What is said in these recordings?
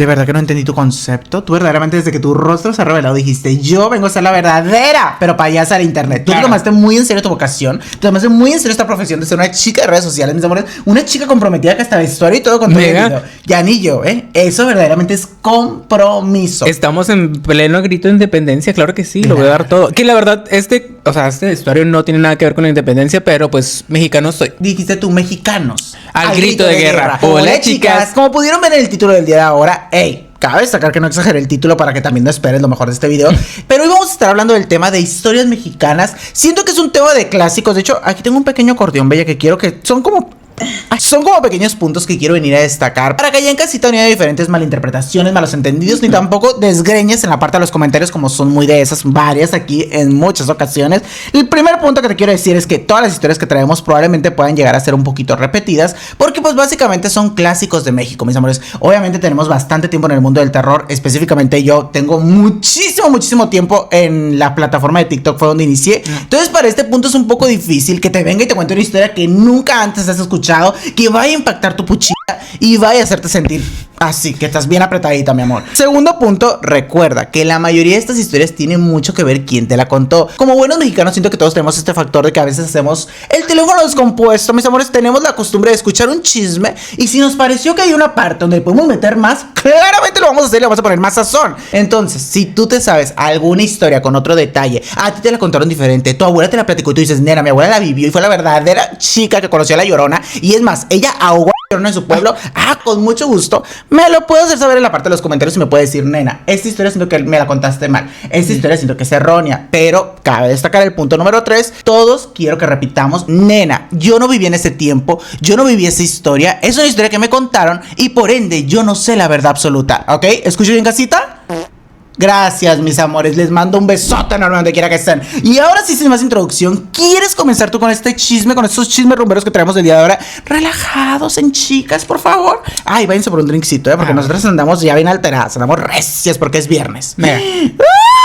De verdad que no entendí tu concepto. Tú verdaderamente desde que tu rostro se ha revelado dijiste, yo vengo a ser la verdadera, pero payasa del internet. Tú te tomaste muy en serio tu vocación, te tomaste muy en serio esta profesión de ser una chica de redes sociales, mis amores. Una chica comprometida que hasta vestuario y todo con todo el video. Ya ni yo, Eso verdaderamente es compromiso. Estamos en pleno grito de independencia, claro que sí, lo voy a dar todo. Que la verdad, este vestuario no tiene nada que ver con la independencia, pero pues mexicano soy. Dijiste tú, mexicanos. Al grito de guerra. Hola, chicas. Como pudieron ver en el título del día de ahora, cabe destacar que no exageré el título para que también no esperes lo mejor de este video. Pero hoy vamos a estar hablando del tema de historias mexicanas. Siento que es un tema de clásicos. De hecho, aquí tengo un pequeño acordeón, bella, que quiero que... Son como pequeños puntos que quiero venir a destacar para que allá en casita no haya diferentes malinterpretaciones, malos entendidos, ni tampoco desgreñes en la parte de los comentarios, como son muy de esas varias aquí en muchas ocasiones. El primer punto que te quiero decir es que todas las historias que traemos probablemente puedan llegar a ser un poquito repetidas, porque pues básicamente son clásicos de México, mis amores. Obviamente tenemos bastante tiempo en el mundo del terror, específicamente yo tengo muchísimo tiempo en la plataforma de TikTok, fue donde inicié. Entonces para este punto es un poco difícil que te venga y te cuente una historia que nunca antes has escuchado, que vaya a impactar tu puchita y vaya a hacerte sentir así, que estás bien apretadita, mi amor. Segundo punto, recuerda que la mayoría de estas historias tienen mucho que ver quién te la contó. Como buenos mexicanos siento que todos tenemos este factor de que a veces hacemos el teléfono descompuesto, mis amores. Tenemos la costumbre de escuchar un chisme y si nos pareció que hay una parte donde podemos meter más, claramente lo vamos a hacer y le vamos a poner más sazón. Entonces, si tú te sabes alguna historia con otro detalle, a ti te la contaron diferente, tu abuela te la platicó y tú dices, nena, mi abuela la vivió y fue la verdadera chica que conoció a la Llorona, y es más, ella ahogó a la Llorona en su pueblo, con mucho gusto, me lo puedes hacer saber en la parte de los comentarios y me puedes decir, nena, esta historia siento que me la contaste mal, esta historia siento que es errónea. Pero cabe destacar el punto número 3, todos quiero que repitamos, nena, yo no viví en ese tiempo, yo no viví esa historia, es una historia que me contaron y por ende yo no sé la verdad absoluta, ¿ok? ¿Escucho bien, casita? Gracias, mis amores, les mando un besote enorme donde quiera que estén. Y ahora sí, sin más introducción, ¿quieres comenzar tú con este chisme, con estos chismes rumberos que traemos el día de ahora? Relajados en chicas, por favor. Ay, váyanse por un drinkcito, porque nosotros andamos ya bien alteradas, andamos recias porque es viernes.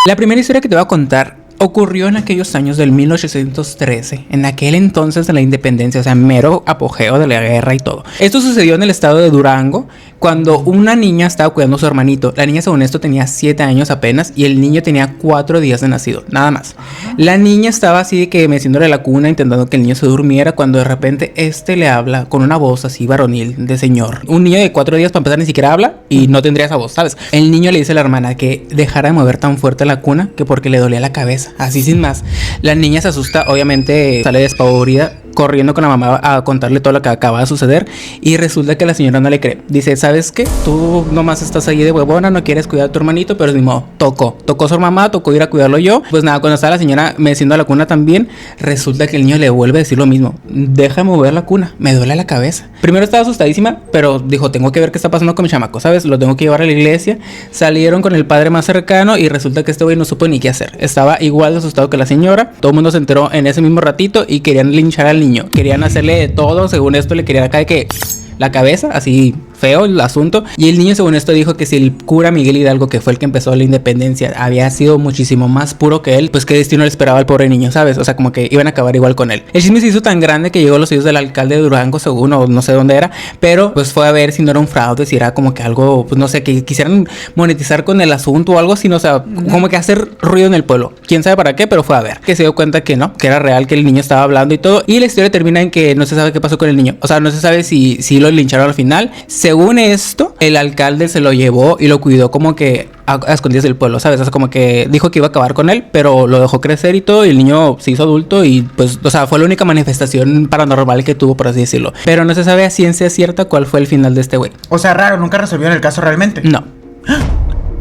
La primera historia que te voy a contar ocurrió en aquellos años del 1813, en aquel entonces de la independencia, o sea, mero apogeo de la guerra y todo. Esto sucedió en el estado de Durango, cuando una niña estaba cuidando a su hermanito. La niña, según esto, tenía 7 años apenas y el niño tenía 4 días de nacido, nada más. La niña estaba así de que meciéndole la cuna, intentando que el niño se durmiera, cuando de repente le habla con una voz así varonil de señor. Un niño de 4 días para empezar ni siquiera habla y no tendría esa voz, ¿sabes? El niño le dice a la hermana que dejara de mover tan fuerte la cuna, que porque le dolía la cabeza. Así sin más. La niña se asusta, obviamente sale despavorida, corriendo con la mamá a contarle todo lo que acaba de suceder. Y resulta que la señora no le cree. Dice, ¿sabes qué? Tú nomás estás ahí de huevona, no quieres cuidar a tu hermanito, pero ni modo, tocó su mamá, tocó ir a cuidarlo yo. Pues nada, cuando está la señora meciendo a la cuna también, resulta que el niño le vuelve a decir lo mismo. Deja de mover la cuna, me duele la cabeza. Primero estaba asustadísima, pero dijo, tengo que ver qué está pasando con mi chamaco, ¿sabes? Lo tengo que llevar a la iglesia. Salieron con el padre más cercano y resulta que este güey no supo ni qué hacer. Estaba igual de asustado que la señora. Todo el mundo se enteró en ese mismo ratito y querían linchar al niño. Querían hacerle de todo, según esto le querían acá de que la cabeza, así feo el asunto. Y el niño, según esto, dijo que si el cura Miguel Hidalgo, que fue el que empezó la independencia, había sido muchísimo más puro que él, pues qué destino le esperaba al pobre niño, ¿sabes? O sea, como que iban a acabar igual con él. El chisme se hizo tan grande que llegó a los oídos del alcalde de Durango, según, o no sé dónde era, pero pues fue a ver si no era un fraude, si era como que algo, pues no sé, que quisieran monetizar con el asunto o algo así, no, o sea, como que hacer ruido en el pueblo. Quién sabe para qué, pero fue a ver. Que se dio cuenta que no, que era real, que el niño estaba hablando y todo. Y la historia termina en que no se sabe qué pasó con el niño. O sea, no se sabe si lo lincharon al final. Según esto, el alcalde se lo llevó y lo cuidó como que a escondidas del pueblo, ¿sabes? O sea, como que dijo que iba a acabar con él, pero lo dejó crecer y todo, y el niño se hizo adulto y pues, o sea, fue la única manifestación paranormal que tuvo, por así decirlo. Pero no se sabe a ciencia cierta cuál fue el final de este güey. O sea, raro, nunca resolvieron el caso realmente. No.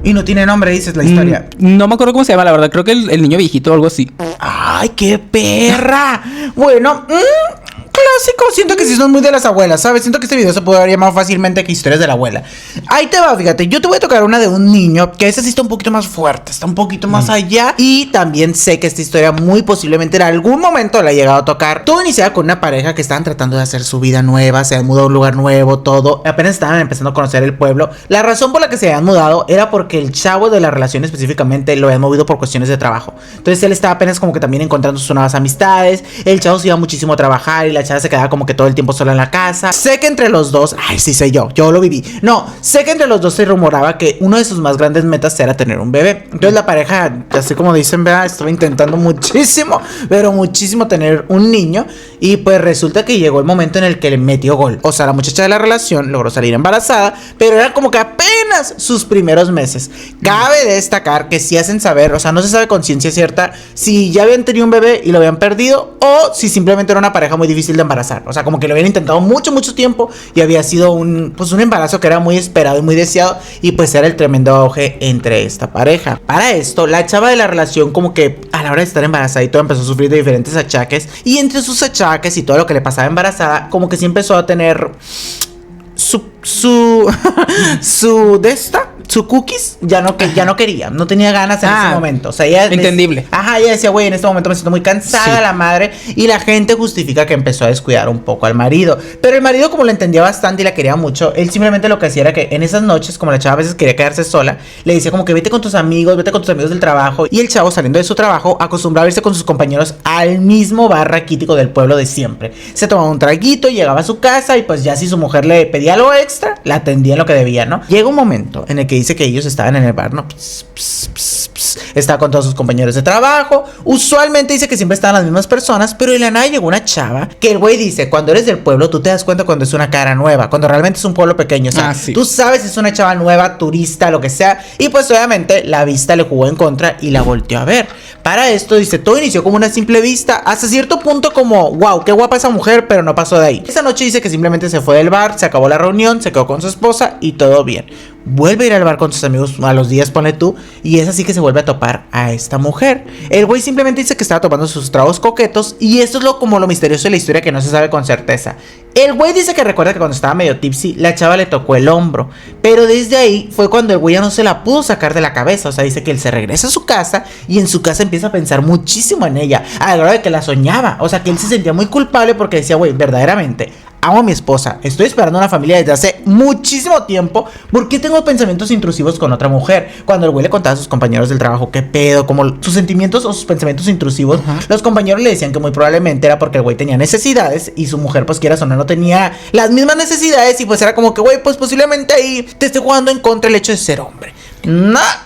Y no tiene nombre, dices la historia. No me acuerdo cómo se llama, la verdad. Creo que el niño viejito o algo así. ¡Ay, qué perra! Bueno, clásico. Siento que sí son muy de las abuelas, ¿sabes? Siento que este video se puede haber llamado fácilmente que historias de la abuela. Ahí te va, fíjate. Yo te voy a tocar una de un niño, que esa sí está un poquito más fuerte, está un poquito más allá. Y también sé que esta historia muy posiblemente en algún momento la he llegado a tocar. Todo iniciaba con una pareja que estaban tratando de hacer su vida nueva, se han mudado a un lugar nuevo, todo. Apenas estaban empezando a conocer el pueblo. La razón por la que se habían mudado era porque el chavo de la relación específicamente lo habían movido por cuestiones de trabajo. Entonces él estaba apenas como que también encontrando sus nuevas amistades. El chavo se iba muchísimo a trabajar y la la chava se quedaba como que todo el tiempo sola en la casa. Sé que entre los dos, ay, sí sé yo lo viví. No, sé que entre los dos se rumoraba que uno de sus más grandes metas era tener un bebé. Entonces la pareja, así como dicen, ¿verdad? Estaba intentando muchísimo, pero muchísimo tener un niño. Y pues resulta que llegó el momento en el que le metió gol. O sea, la muchacha de la relación logró salir embarazada, pero era como que apenas sus primeros meses. Cabe destacar que sí hacen saber, o sea, no se sabe con ciencia cierta si ya habían tenido un bebé y lo habían perdido o si simplemente era una pareja muy difícil de embarazar. O sea, como que lo habían intentado mucho tiempo y había sido un embarazo que era muy esperado y muy deseado, y pues era el tremendo auge entre esta pareja. Para esto, la chava de la relación como que a la hora de estar embarazada y todo empezó a sufrir de diferentes achaques, y entre sus achaques y todo lo que le pasaba embarazada, como que sí empezó a tener su cookies, ya no quería, no tenía ganas en ese momento. O sea, ella entendible. Ella decía, güey, en este momento me siento muy cansada, la madre. Y la gente justifica que empezó a descuidar un poco al marido. Pero el marido, como lo entendía bastante y la quería mucho, él simplemente lo que hacía era que en esas noches, como la chava a veces quería quedarse sola, le decía como que vete con tus amigos del trabajo. Y el chavo, saliendo de su trabajo, acostumbraba a irse con sus compañeros al mismo bar raquítico del pueblo de siempre. Se tomaba un traguito, llegaba a su casa y pues ya si su mujer le pedía algo extra, la atendía en lo que debía, ¿no? Llega un momento en el que dice que ellos estaban en el bar, ¿no? Estaba con todos sus compañeros de trabajo. Usualmente dice que siempre estaban las mismas personas, pero de la nada llegó una chava que el güey dice, cuando eres del pueblo, tú te das cuenta cuando es una cara nueva, cuando realmente es un pueblo pequeño. O sea, tú sabes si es una chava nueva, turista, lo que sea. Y pues obviamente la vista le jugó en contra y la volteó a ver. Para esto dice, todo inició como una simple vista, hasta cierto punto como, wow, qué guapa esa mujer, pero no pasó de ahí. Esa noche dice que simplemente se fue del bar, se acabó la reunión, se quedó con su esposa y todo bien. Vuelve a ir al bar con sus amigos a los días, ponle tú, y es así que se vuelve a topar a esta mujer. El güey simplemente dice que estaba tomando sus tragos coquetos, y esto es como lo misterioso de la historia que no se sabe con certeza. El güey dice que recuerda que cuando estaba medio tipsy, la chava le tocó el hombro, pero desde ahí fue cuando el güey ya no se la pudo sacar de la cabeza. O sea, dice que él se regresa a su casa y en su casa empieza a pensar muchísimo en ella, a la hora de que la soñaba. O sea, que él se sentía muy culpable porque decía, güey, verdaderamente amo a mi esposa, estoy esperando una familia desde hace muchísimo tiempo, ¿por qué tengo pensamientos intrusivos con otra mujer? Cuando el güey le contaba a sus compañeros del trabajo qué pedo, como sus sentimientos o sus pensamientos intrusivos, los compañeros le decían que muy probablemente era porque el güey tenía necesidades y su mujer, pues quieras o no tenía las mismas necesidades, y pues era como que, güey, pues posiblemente ahí te esté jugando en contra el hecho de ser hombre.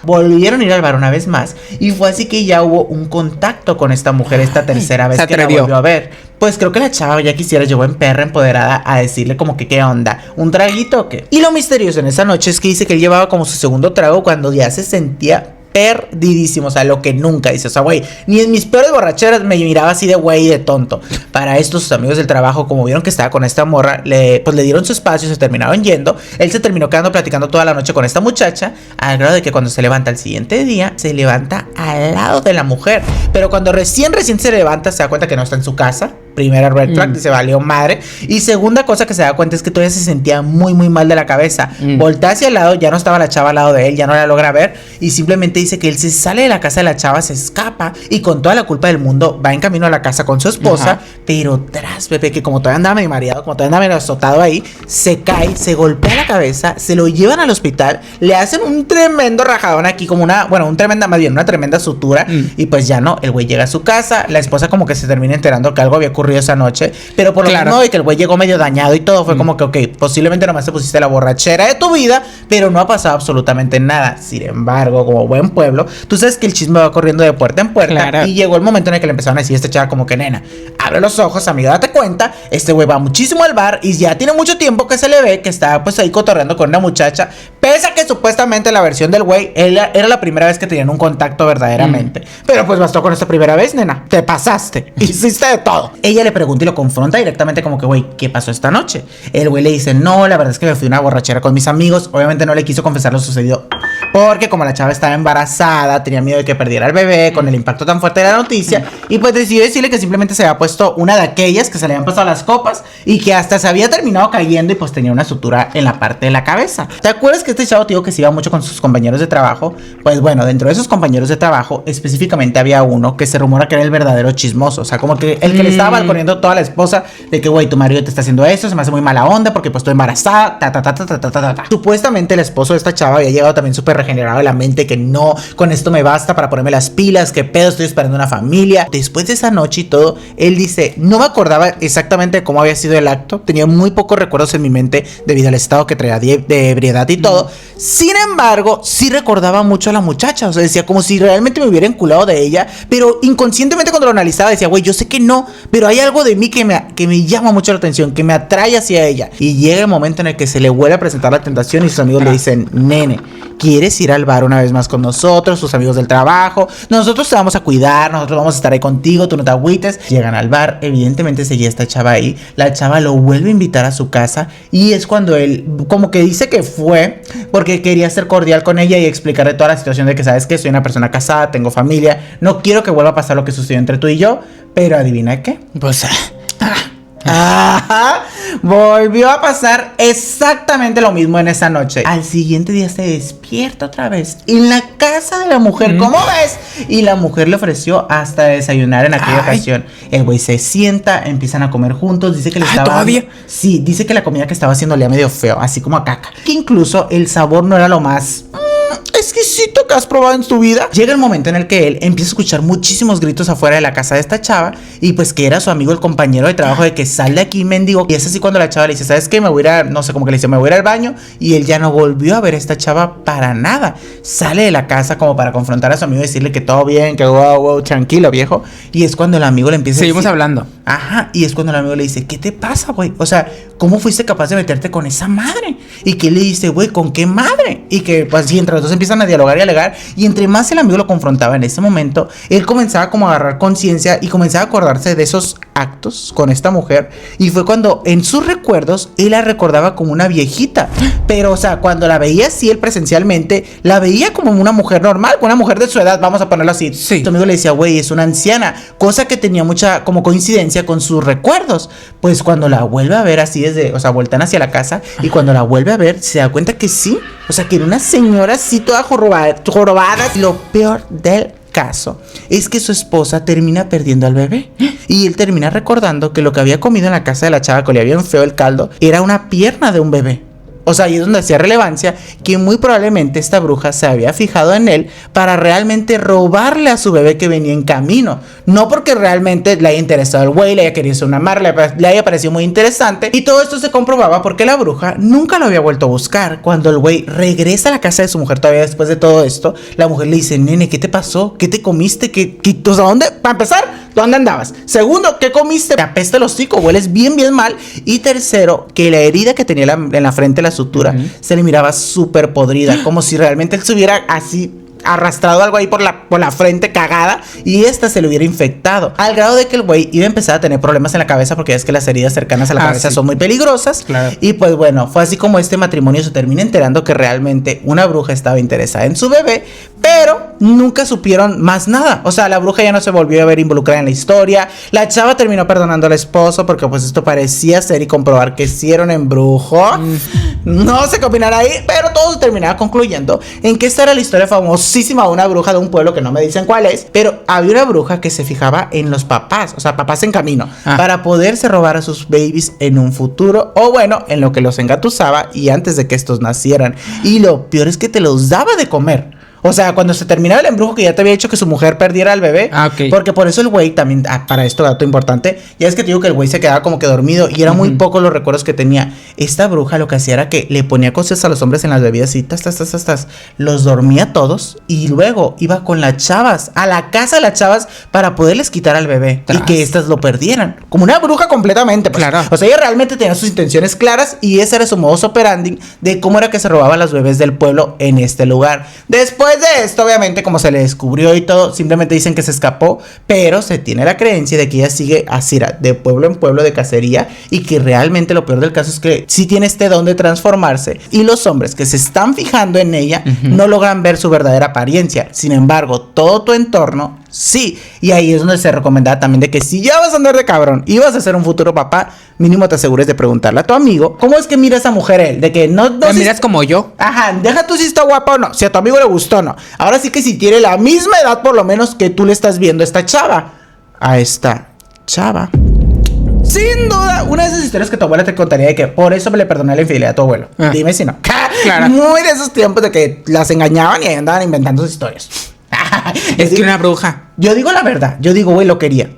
Volvieron a ir al bar una vez más, y fue así que ya hubo un contacto con esta mujer esta tercera vez que la volvió a ver. Pues creo que la chava ya quisiera, llegó en perra empoderada a decirle como que qué onda, ¿un traguito o qué? Y lo misterioso en esa noche es que dice que él llevaba como su segundo trago cuando ya se sentía perdidísimo, o sea, lo que nunca dice. O sea, güey, ni en mis peores borracheras me miraba así de güey y de tonto. Para esto, sus amigos del trabajo, como vieron que estaba con esta morra, le dieron su espacio, se terminaron yendo. Él se terminó quedando platicando toda la noche con esta muchacha, al grado de que cuando se levanta el siguiente día, se levanta al lado de la mujer. Pero cuando recién se levanta, se da cuenta que no está en su casa. Primera red flag, dice, valió madre. Y segunda cosa que se da cuenta es que todavía se sentía muy mal de la cabeza. Voltea hacia el lado, ya no estaba la chava al lado de él, ya no la logra ver, y simplemente dice que él se sale de la casa de la chava, se escapa, y con toda la culpa del mundo va en camino a la casa con su esposa. Pero tras Pepe, que como todavía andaba medio mareado, como todavía andaba medio azotado ahí, se cae, se golpea la cabeza, se lo llevan al hospital, le hacen un tremendo rajadón aquí, como una tremenda sutura. Y pues ya no, el güey llega a su casa, la esposa como que se termina enterando que algo había ocurrido esa noche, pero por lo mismo de que el güey llegó medio dañado y todo, fue como que, ok, posiblemente nomás te pusiste la borrachera de tu vida, pero no ha pasado absolutamente nada. Sin embargo, como buen pueblo, tú sabes que el chisme va corriendo de puerta en puerta, y llegó el momento en el que le empezaron a decir a esta chava como que, nena, abre los ojos, amiga, date cuenta, este güey va muchísimo al bar y ya tiene mucho tiempo que se le ve que está pues ahí cotorreando con una muchacha, pese a que supuestamente la versión del güey era la primera vez que tenían un contacto verdaderamente. Pero pues bastó con esta primera vez, nena, te pasaste, hiciste de todo. Ella le pregunta y lo confronta directamente como que, güey, ¿qué pasó esta noche? El güey le dice, no, la verdad es que me fui a una borrachera con mis amigos. Obviamente no le quiso confesar lo sucedido, porque como la chava estaba embarazada, tenía miedo de que perdiera el bebé con el impacto tan fuerte de la noticia, y pues decidió decirle que simplemente se había puesto una de aquellas que se le habían pasado las copas y que hasta se había terminado cayendo y pues tenía una sutura en la parte de la cabeza. ¿Te acuerdas que este chavo te dijo que se iba mucho con sus compañeros de trabajo? Pues bueno, dentro de esos compañeros de trabajo específicamente había uno que se rumora que era el verdadero chismoso. O sea, como que el que le estaba balconeando toda la esposa de que, güey, tu marido te está haciendo eso, se me hace muy mala onda porque pues estoy embarazada, Supuestamente el esposo de esta chava había llegado también súper regenerado la mente, que no, con esto me basta para ponerme las pilas, que pedo, estoy esperando una familia. Después de esa noche y todo, él dice, no me acordaba exactamente cómo había sido el acto, tenía muy pocos recuerdos en mi mente debido al estado que traía de ebriedad y todo. Sin embargo, sí recordaba mucho a la muchacha, o sea, decía como si realmente me hubiera enculado de ella, pero inconscientemente cuando lo analizaba decía, güey, yo sé que no, pero hay algo de mí que me llama mucho la atención, que me atrae hacia ella. Y llega el momento en el que se le vuelve a presentar la tentación y sus amigos le dicen, nene, ¿quieres ir al bar una vez más con nosotros, tus amigos del trabajo? Nosotros te vamos a cuidar, nosotros vamos a estar ahí contigo, tú no te agüites. Llegan al bar, evidentemente seguía esta chava ahí, la chava lo vuelve a invitar a su casa y es cuando él como que dice que fue porque quería ser cordial con ella y explicarle toda la situación de que, sabes que soy una persona casada, tengo familia, no quiero que vuelva a pasar lo que sucedió entre tú y yo, pero adivina qué, Pues, ajá, volvió a pasar exactamente lo mismo en esa noche. Al siguiente día se despierta otra vez en la casa de la mujer, ¿cómo ves? Y la mujer le ofreció hasta desayunar en aquella ocasión. El güey se sienta, empiezan a comer juntos, dice que le estaba... ¿Todavía? Sí, dice que la comida que estaba haciendo olía medio feo, así como a caca. Que incluso el sabor no era lo más... exquisito que has probado en tu vida. Llega el momento en el que él empieza a escuchar muchísimos gritos afuera de la casa de esta chava y pues que era su amigo, el compañero de trabajo, de que sal de aquí, mendigo. Y es así cuando la chava le dice, ¿sabes qué? Me voy a ir a, no sé, como que le dice, me voy a ir al baño. Y él ya no volvió a ver a esta chava para nada. Sale de la casa como para confrontar a su amigo y decirle que todo bien, que wow, tranquilo, viejo. Y es cuando el amigo le empieza seguimos a decir, hablando. ajá, y es cuando el amigo le dice, ¿qué te pasa, güey? O sea, ¿cómo fuiste capaz de meterte con esa madre? Y que él le dice, güey, ¿con qué madre? Y que pues sí, entre los dos empiezan a dialogar y alegar. Y entre más el amigo lo confrontaba en ese momento, él comenzaba como a agarrar conciencia y comenzaba a acordarse de esos actos con esta mujer. Y fue cuando en sus recuerdos él la recordaba como una viejita. Pero, o sea, cuando la veía así él presencialmente, la veía como una mujer normal, una mujer de su edad, vamos a ponerlo así. Sí. Tu amigo le decía, güey, es una anciana, cosa que tenía mucha como coincidencia con sus recuerdos. Pues cuando la vuelve a ver así desde, o sea, voltean hacia la casa y cuando la vuelve a ver se da cuenta que sí, o sea, que era una señora así toda jorobada. Lo peor del caso es que su esposa termina perdiendo al bebé y él termina recordando que lo que había comido en la casa de la chava, que le había feo el caldo, era una pierna de un bebé. O sea, ahí es donde hacía relevancia que muy probablemente esta bruja se había fijado en él para realmente robarle a su bebé que venía en camino. No porque realmente le haya interesado el güey, le haya querido hacer una amarre, le haya parecido muy interesante. Y todo esto se comprobaba porque la bruja nunca lo había vuelto a buscar. Cuando el güey regresa a la casa de su mujer todavía después de todo esto, la mujer le dice, nene, ¿qué te pasó? ¿Qué te comiste? O sea, ¿dónde? Para empezar, ¿dónde andabas? Segundo, ¿qué comiste? Te apesta el hocico, hueles bien, bien mal. Y tercero, que la herida que tenía en la frente, la sutura, se le miraba súper podrida, como si realmente él se hubiera así arrastrado algo ahí por la frente cagada y esta se le hubiera infectado, al grado de que el güey iba a empezar a tener problemas en la cabeza, porque es que las heridas cercanas a la cabeza son muy peligrosas. Claro. Y pues bueno, fue así como este matrimonio se termina enterando que realmente una bruja estaba interesada en su bebé, pero nunca supieron más nada. O sea, la bruja ya no se volvió a ver involucrada en la historia. La chava terminó perdonando al esposo porque pues esto parecía ser y comprobar que sí era un embrujo. No sé qué opinar ahí, pero todo se terminaba concluyendo en que esta era la historia famosísima de una bruja de un pueblo que no me dicen cuál es, pero había una bruja que se fijaba en los papás, o sea, papás en camino, para poderse robar a sus babies en un futuro, o bueno, en lo que los engatusaba y antes de que estos nacieran. Y lo peor es que te los daba de comer. O sea, cuando se terminaba el embrujo, que ya te había hecho que su mujer perdiera al bebé. Ok. Porque por eso el güey también, para esto, dato importante, ya es que te digo que el güey se quedaba como que dormido y era muy poco los recuerdos que tenía. Esta bruja lo que hacía era que le ponía cosas a los hombres en las bebidas y los dormía todos y luego iba con las chavas a la casa de las chavas para poderles quitar al bebé y que estas lo perdieran. Como una bruja completamente. Pues. Claro. O sea, ella realmente tenía sus intenciones claras y ese era su modus operandi de cómo era que se robaban los bebés del pueblo en este lugar. Después de esto, obviamente, como se le descubrió y todo, simplemente dicen que se escapó, pero se tiene la creencia de que ella sigue así, de pueblo en pueblo, de cacería, y que realmente lo peor del caso es que sí tiene este don de transformarse, y los hombres que se están fijando en ella no logran ver su verdadera apariencia. Sin embargo, todo tu entorno sí, y ahí es donde se recomendaba también de que si ya vas a andar de cabrón y vas a ser un futuro papá, mínimo te asegures de preguntarle a tu amigo cómo es que mira a esa mujer él, de que no ¿La miras como yo? Ajá, deja tú si está guapa o no, si a tu amigo le gustó o no. Ahora sí que si tiene la misma edad por lo menos que tú le estás viendo a esta chava. A esta chava sin duda, una de esas historias que tu abuela te contaría de que por eso me le perdoné la infidelidad a tu abuelo. Dime si no. Claro. Muy de esos tiempos de que las engañaban y ahí andaban inventando sus historias. Es que una bruja. Yo digo la verdad. Yo digo, güey, lo quería.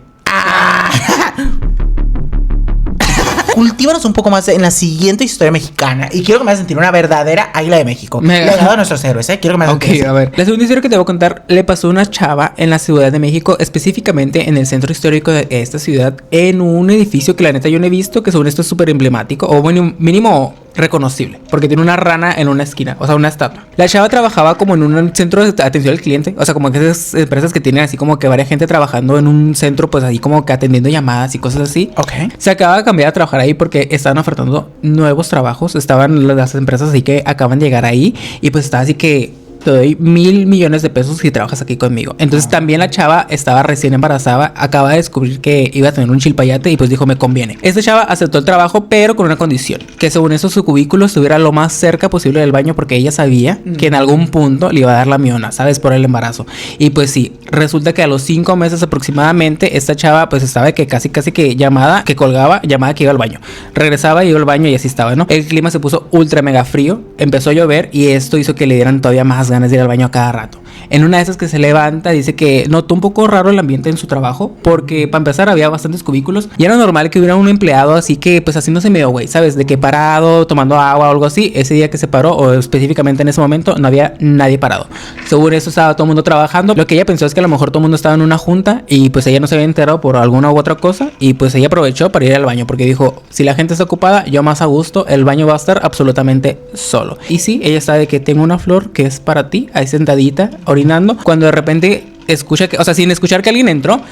Cultívanos un poco más en la siguiente historia mexicana. Y quiero que me hagas sentir una verdadera águila de México. Legado a nuestros héroes, Quiero que me hagas sentir. Ok, a ver. La segunda historia que te voy a contar le pasó a una chava en la Ciudad de México, específicamente en el centro histórico de esta ciudad, en un edificio que la neta yo no he visto, que según esto es súper emblemático, o bueno, mínimo reconocible, porque tiene una rana en una esquina, o sea, una estatua. La chava trabajaba como en un centro de atención al cliente, o sea, como que esas empresas que tienen así como que varias gente trabajando en un centro, pues ahí como que atendiendo llamadas y cosas así. Ok. Se acaba de cambiar a trabajar ahí porque estaban ofertando nuevos trabajos, estaban las empresas así que acaban de llegar ahí y pues estaba así que te doy 1,000 millones de pesos si trabajas aquí conmigo. Entonces también la chava estaba recién embarazada, acaba de descubrir que iba a tener un chilpayate y pues dijo, me conviene. Esta chava aceptó el trabajo, pero con una condición, que según eso su cubículo estuviera lo más cerca posible del baño, porque ella sabía que en algún punto le iba a dar la miona, ¿sabes? Por el embarazo. Y pues sí, resulta que a los 5 meses aproximadamente esta chava pues estaba que casi que llamada, que colgaba, llamada que iba al baño. Regresaba, iba al baño y así estaba, ¿no? El clima se puso ultra mega frío, empezó a llover y esto hizo que le dieran todavía más ganas de ir al baño a cada rato. En una de esas que se levanta, dice que notó un poco raro el ambiente en su trabajo, porque para empezar había bastantes cubículos y era normal que hubiera un empleado así que pues haciéndose medio güey, ¿sabes? De que parado, tomando agua o algo así. Ese día que se paró, o específicamente en ese momento, no había nadie parado. Según eso estaba todo el mundo trabajando. Lo que ella pensó es que a lo mejor todo el mundo estaba en una junta y pues ella no se había enterado por alguna u otra cosa y pues ella aprovechó para ir al baño, porque dijo, si la gente está ocupada, yo más a gusto, el baño va a estar absolutamente solo. Y sí, ella sabe que tengo una flor que es para ti, ahí sentadita, orinando, cuando de repente escucha que, o sea, sin escuchar que alguien entró,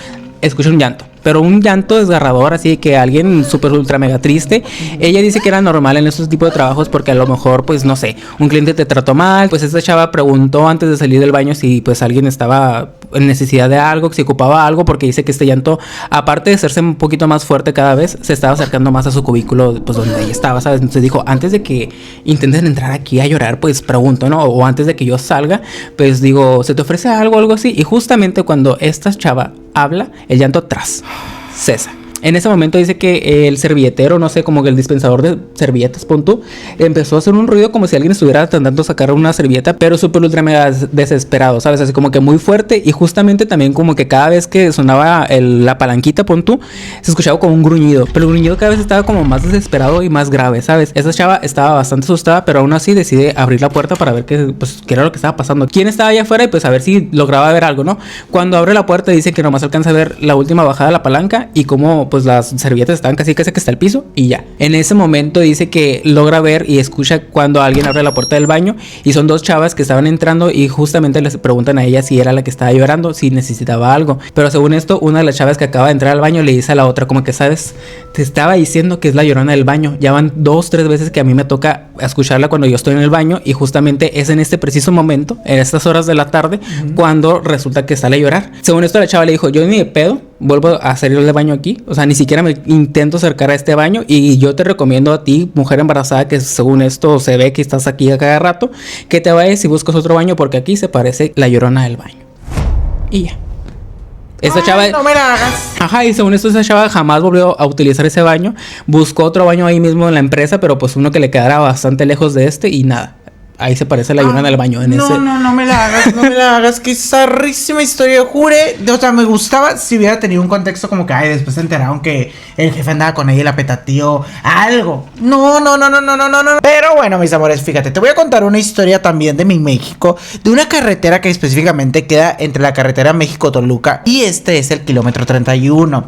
escucha un llanto. Pero un llanto desgarrador, así que alguien súper ultra mega triste. Ella dice que era normal en esos tipos de trabajos porque a lo mejor, pues no sé, un cliente te trató mal. Pues esta chava preguntó antes de salir del baño si pues alguien estaba en necesidad de algo, si ocupaba algo, porque dice que este llanto, aparte de hacerse un poquito más fuerte cada vez, se estaba acercando más a su cubículo, pues donde ella estaba, ¿sabes? Entonces dijo, antes de que intenten entrar aquí a llorar, pues pregunto, ¿no? O antes de que yo salga, pues digo, ¿se te ofrece algo así? Y justamente cuando esta chava habla, el llanto atrás cesa. En ese momento dice que el servilletero, no sé, como que el dispensador de servilletas, pon tú, empezó a hacer un ruido como si alguien estuviera tratando de sacar una servilleta, pero súper ultra mega desesperado, ¿sabes? Así como que muy fuerte, y justamente también como que cada vez que sonaba la palanquita, pon tú, se escuchaba como un gruñido, pero el gruñido cada vez estaba como más desesperado y más grave, ¿sabes? Esa chava estaba bastante asustada, pero aún así decide abrir la puerta para ver qué era lo que estaba pasando, quién estaba allá afuera y pues a ver si lograba ver algo, ¿no? Cuando abre la puerta dice que nomás alcanza a ver la última bajada de la palanca y como pues las servilletas estaban casi que hasta el piso y ya. En ese momento dice que logra ver y escucha cuando alguien abre la puerta del baño y son dos chavas que estaban entrando y justamente les preguntan a ella si era la que estaba llorando, si necesitaba algo. Pero según esto, una de las chavas que acaba de entrar al baño le dice a la otra como que, ¿sabes? Te estaba diciendo que es la llorona del baño. Ya van 2-3 veces que a mí me toca escucharla cuando yo estoy en el baño y justamente es en este preciso momento, en estas horas de la tarde, cuando resulta que sale a llorar. Según esto, la chava le dijo, yo ni de pedo vuelvo a salir del baño aquí, o sea, ni siquiera me intento acercar a este baño y yo te recomiendo a ti, mujer embarazada, que según esto se ve que estás aquí a cada rato, que te vayas y buscas otro baño porque aquí se parece la llorona del baño. Y ya. Esta chava, no me la hagas. Ajá, y según esto esa chava jamás volvió a utilizar ese baño, buscó otro baño ahí mismo en la empresa, pero pues uno que le quedara bastante lejos de este y nada. Ahí se parece la llorona del baño. No me la hagas, no me la hagas. Qué zarrísima historia, jure. O sea, me gustaba si hubiera tenido un contexto como que, ay, después se enteraron que el jefe andaba con ella y la petateó. Algo. No. Pero bueno, mis amores, fíjate, te voy a contar una historia también de mi México, de una carretera que específicamente queda entre la carretera México-Toluca y este es el kilómetro 31.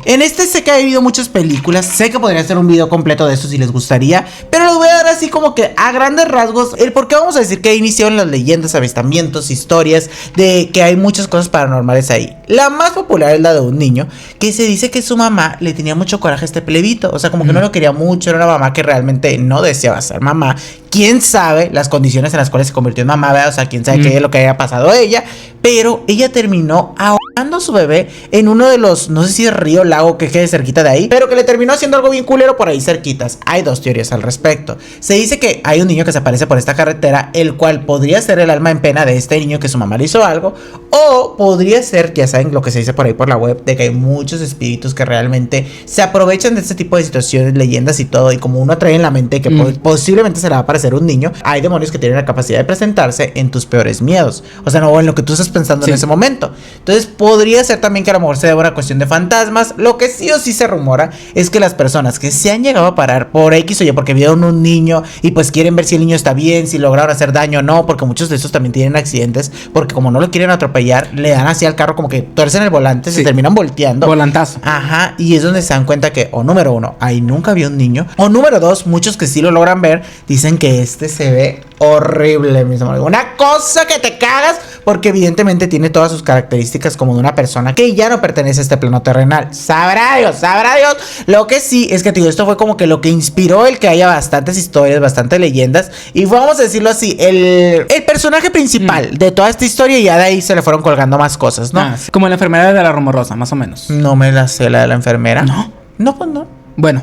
En este sé que ha habido muchas películas, sé que podría hacer un video completo de eso si les gustaría, pero les voy a dar así como que a grandes rasgos el por qué vamos a decir que iniciaron las leyendas, avistamientos, historias de que hay muchas cosas paranormales ahí. La más popular es la de un niño que se dice que su mamá le tenía mucho coraje a este plebito, o sea, como que no lo quería mucho, era una mamá que realmente no deseaba ser mamá. Quién sabe las condiciones en las cuales se convirtió en mamá, ¿verdad? O sea, quién sabe qué es lo que haya pasado a ella, pero ella terminó ahogada a su bebé en uno de los, no sé si es río, lago que quede cerquita de ahí, pero que le terminó haciendo algo bien culero por ahí cerquitas. Hay dos teorías al respecto. Se dice que hay un niño que se aparece por esta carretera, el cual podría ser el alma en pena de este niño que su mamá le hizo algo, o podría ser, ya saben lo que se dice por ahí por la web, de que hay muchos espíritus que realmente se aprovechan de este tipo de situaciones, leyendas y todo, y como uno trae en la mente que posiblemente se le va a aparecer un niño, hay demonios que tienen la capacidad de presentarse en tus peores miedos, o sea, no en lo que tú estás pensando en ese momento. Entonces podría ser también que a lo mejor sea una cuestión de fantasmas. Lo que sí o sí se rumora es que las personas que se han llegado a parar por X o Y porque vieron un niño y pues quieren ver si el niño está bien, si lograron hacer daño o no, porque muchos de estos también tienen accidentes, porque como no lo quieren atropellar, le dan así al carro como que tuercen el volante, se terminan volteando. Volantazo. Ajá, y es donde se dan cuenta que, o número uno, ahí nunca vio un niño, o número dos, muchos que sí lo logran ver, dicen que este se ve horrible, mis amores. Una cosa que te cagas, porque evidentemente tiene todas sus características como de una persona que ya no pertenece a este plano terrenal. Sabrá Dios, sabrá Dios. Lo que sí es que, tío, esto fue como que lo que inspiró el que haya bastantes historias, bastantes leyendas. Y vamos a decirlo así, el personaje principal de toda esta historia, y ya de ahí se le fueron colgando más cosas, ¿no? Sí. Como la enfermera de la rumorosa, más o menos. No me la sé, la de la enfermera. ¿No? No, pues no. Bueno.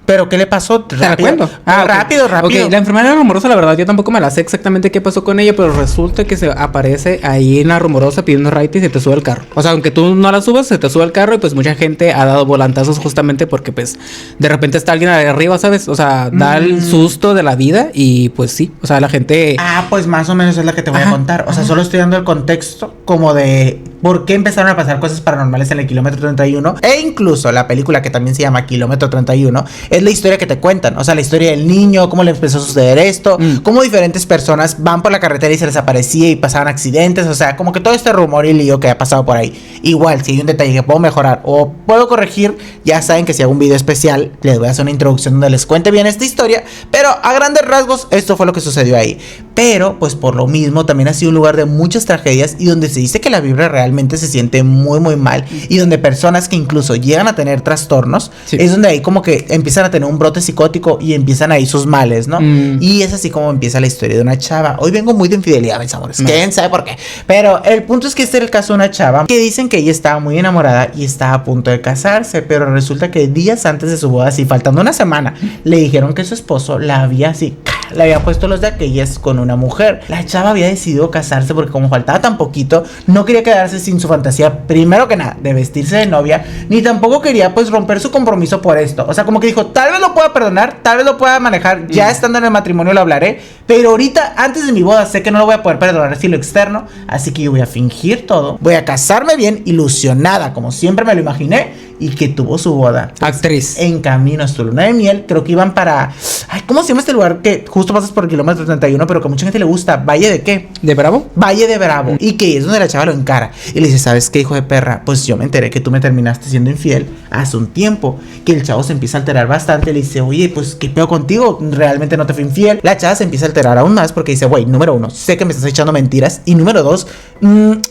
¿Pero qué le pasó? Te la cuento. Rápido. Ok, la enfermera rumorosa, la verdad, yo tampoco me la sé exactamente qué pasó con ella, pero resulta que se aparece ahí en la rumorosa pidiendo raite y se te sube el carro. O sea, aunque tú no la subas, se te sube el carro y pues mucha gente ha dado volantazos justamente porque pues de repente está alguien ahí arriba, ¿sabes? O sea, da el susto de la vida y pues sí, o sea, la gente... Ah, pues más o menos es la que te voy a contar. O sea, solo estoy dando el contexto como de por qué empezaron a pasar cosas paranormales en el kilómetro 31. E incluso la película que también se llama Kilómetro 31 es la historia que te cuentan. O sea, la historia del niño, cómo le empezó a suceder esto, cómo diferentes personas van por la carretera y se les aparecía y pasaban accidentes. O sea, como que todo este rumor y lío que ha pasado por ahí. Igual, si hay un detalle que puedo mejorar o puedo corregir, ya saben que si hago un video especial, les voy a hacer una introducción donde les cuente bien esta historia. Pero a grandes rasgos, esto fue lo que sucedió ahí. Pero, pues por lo mismo, también ha sido un lugar de muchas tragedias y donde se dice que la vibra realmente se siente muy, muy mal. Y donde personas que incluso llegan a tener trastornos, es donde ahí como que empiezan a tener un brote psicótico y empiezan ahí sus males, ¿no? Y es así como empieza la historia de una chava. Hoy vengo muy de infidelidad, mis amores. ¿Quién sabe por qué? Pero el punto es que este era el caso de una chava que dicen que ella estaba muy enamorada y estaba a punto de casarse, pero resulta que días antes de su boda, así faltando una semana, le dijeron que su esposo la había así... le había puesto los de aquellas con una mujer. La chava había decidido casarse porque como faltaba tan poquito, no quería quedarse sin su fantasía, primero que nada, de vestirse de novia, ni tampoco quería pues romper su compromiso por esto. O sea, como que dijo, tal vez lo pueda perdonar, tal vez lo pueda manejar, ya estando en el matrimonio lo hablaré, pero ahorita, antes de mi boda, sé que no lo voy a poder perdonar si lo externo, así que yo voy a fingir todo, voy a casarme bien, ilusionada, como siempre me lo imaginé, y que tuvo su boda. Actriz. En camino a su luna de miel, creo que iban para... Ay, ¿cómo se llama este lugar que justo pasas por el kilómetro 31, pero que a mucha gente le gusta? ¿Valle de qué? ¿De Bravo? Valle de Bravo. Y que es donde la chava lo encara. Y le dice, ¿sabes qué, hijo de perra? Pues yo me enteré que tú me terminaste siendo infiel hace un tiempo. Que el chavo se empieza a alterar bastante. Le dice, oye, pues ¿qué pedo contigo? Realmente no te fui infiel. La chava se empieza a alterar aún más porque dice, güey, número uno, sé que me estás echando mentiras. Y número dos,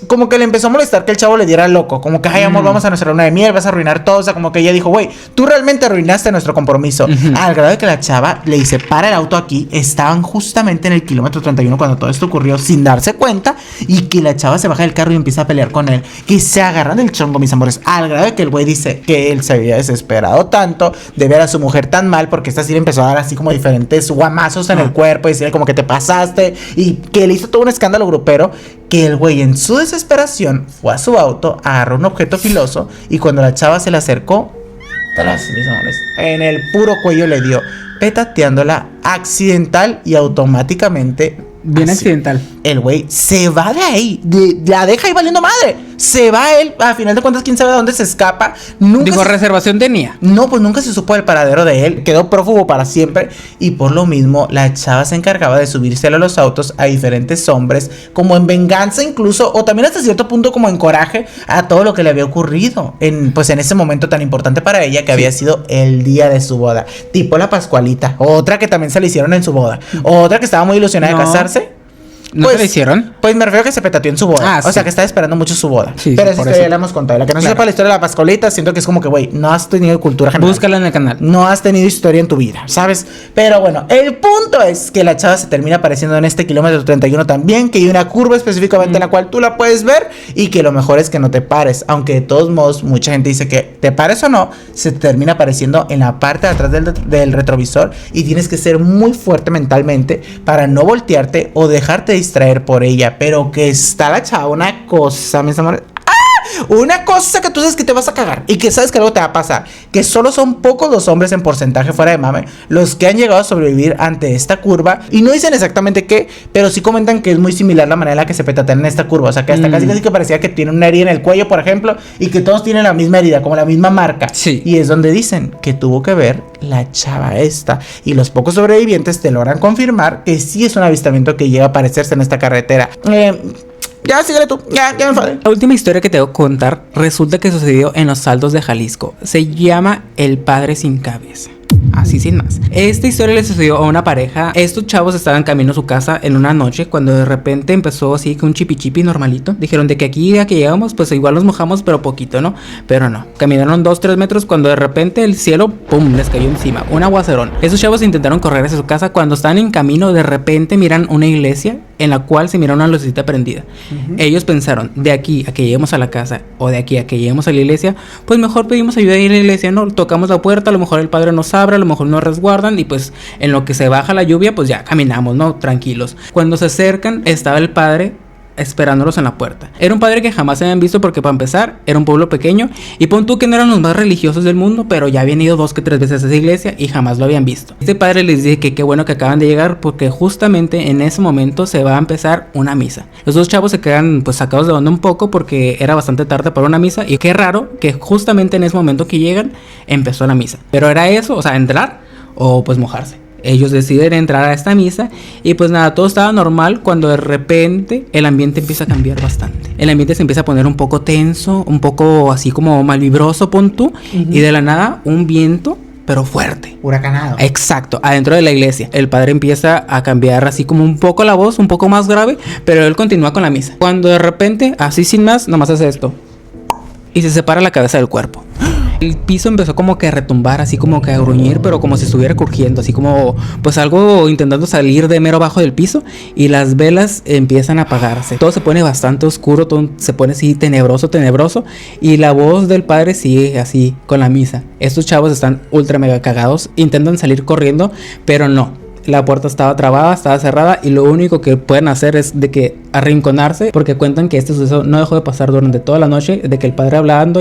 como que le empezó a molestar que el chavo le diera loco. Como que, ay, amor, vamos a nuestra luna de miel, vas a arruinar todo. O sea, como que ella dijo, güey, tú realmente arruinaste nuestro compromiso. Al grado de que la chava le dice, para el auto aquí. Estaban justamente en el kilómetro 31 cuando todo esto ocurrió sin darse cuenta. Y que la chava se baja del carro y empieza a pelear con él. Que se agarran del chongo, mis amores. Al grado de que el güey dice que él se había desesperado tanto de ver a su mujer tan mal, porque esta sí le empezó a dar así como diferentes guamazos en el cuerpo y decirle como que te pasaste. Y que le hizo todo un escándalo grupero. Que el güey en su desesperación fue a su auto, agarró un objeto filoso y cuando la chava se le acercó, mis amores, en el puro cuello le dio, petateándola accidental y automáticamente. Bien así, accidental. El güey se va de ahí, la deja ahí valiendo madre. Se va él, a final de cuentas, quién sabe de dónde se escapa. Digo, reservación tenía. No, pues nunca se supo del paradero de él. Quedó prófugo para siempre. Y por lo mismo, la chava se encargaba de subirse a los autos a diferentes hombres, como en venganza incluso, o también hasta cierto punto como en coraje a todo lo que le había ocurrido pues en ese momento tan importante para ella, que había sido el día de su boda. Tipo la Pascualita, otra que también se le hicieron en su boda, otra que estaba muy ilusionada de casarse. ¿No te la hicieron? Pues me refiero a que se petateó en su boda. O sea, que estaba esperando mucho su boda. Sí, pero sí, esa historia ya la hemos contado. La que no sepa la historia de la Pascualita, siento que es como que, güey, no has tenido cultura general. Búscala en el canal. No has tenido historia en tu vida, ¿sabes? Pero bueno, el punto es que la chava se termina apareciendo en este kilómetro 31 también, que hay una curva específicamente en la cual tú la puedes ver y que lo mejor es que no te pares. Aunque de todos modos, mucha gente dice que te pares o no, se termina apareciendo en la parte de atrás del retrovisor y tienes que ser muy fuerte mentalmente para no voltearte o dejarte distraer por ella. Pero que está la chava una cosa, mis amores. Una cosa que tú sabes que te vas a cagar y que sabes que algo te va a pasar. Que solo son pocos los hombres en porcentaje, fuera de mame, los que han llegado a sobrevivir ante esta curva. Y no dicen exactamente qué, pero sí comentan que es muy similar la manera en la que se petatean en esta curva. O sea, que hasta casi que parecía que tiene una herida en el cuello, por ejemplo, y que todos tienen la misma herida, como la misma marca. Sí. Y es donde dicen que tuvo que ver la chava esta. Y los pocos sobrevivientes te logran confirmar que sí es un avistamiento que llega a aparecerse en esta carretera. Ya, síguele tú. Ya me enfadé. La última historia que te voy a contar resulta que sucedió en los Altos de Jalisco. Se llama El Padre Sin Cabeza. Así sin más. Esta historia le sucedió a una pareja. Estos chavos estaban camino a su casa en una noche cuando de repente empezó así que un chipi normalito. Dijeron de que aquí a que llegamos pues igual nos mojamos pero poquito, ¿no? Pero no. Caminaron 2-3 metros cuando de repente el cielo, pum, les cayó encima. Un aguacerón. Esos chavos intentaron correr hacia su casa. Cuando estaban en camino de repente miran una iglesia en la cual se mira una lucecita prendida. Ellos pensaron, de aquí a que lleguemos a la casa o de aquí a que lleguemos a la iglesia, pues mejor pedimos ayuda ahí en la iglesia, ¿no? Tocamos la puerta, a lo mejor el padre nos abre, a lo mejor nos resguardan y pues en lo que se baja la lluvia, pues ya caminamos, ¿no? Tranquilos. Cuando se acercan, estaba el padre esperándolos en la puerta. Era un padre que jamás se habían visto porque para empezar era un pueblo pequeño y pon tú que no eran los más religiosos del mundo, pero ya habían ido 2 que 3 veces a esa iglesia y jamás lo habían visto. Este padre les dice que qué bueno que acaban de llegar porque justamente en ese momento se va a empezar una misa. Los dos chavos se quedan pues sacados de onda un poco porque era bastante tarde para una misa y qué raro que justamente en ese momento que llegan empezó la misa. Pero era eso, o sea, entrar o pues mojarse. Ellos deciden entrar a esta misa y pues nada, todo estaba normal cuando de repente el ambiente empieza a cambiar bastante. El ambiente se empieza a poner un poco tenso, un poco así como malvibroso, pon tú, y de la nada un viento pero fuerte. Huracanado. Exacto, adentro de la iglesia. El padre empieza a cambiar así como un poco la voz, un poco más grave, pero él continúa con la misa. Cuando de repente, así sin más, nomás hace esto y se separa la cabeza del cuerpo. El piso empezó como que a retumbar, así como que a gruñir, pero como si estuviera crujiendo, así como pues algo intentando salir de mero abajo del piso, y las velas empiezan a apagarse. Todo se pone bastante oscuro, todo se pone así tenebroso, y la voz del padre sigue así con la misa. Estos chavos están ultra mega cagados, intentan salir corriendo, pero no. La puerta estaba trabada, estaba cerrada y lo único que pueden hacer es de que arrinconarse, porque cuentan que este suceso no dejó de pasar durante toda la noche, de que el padre hablando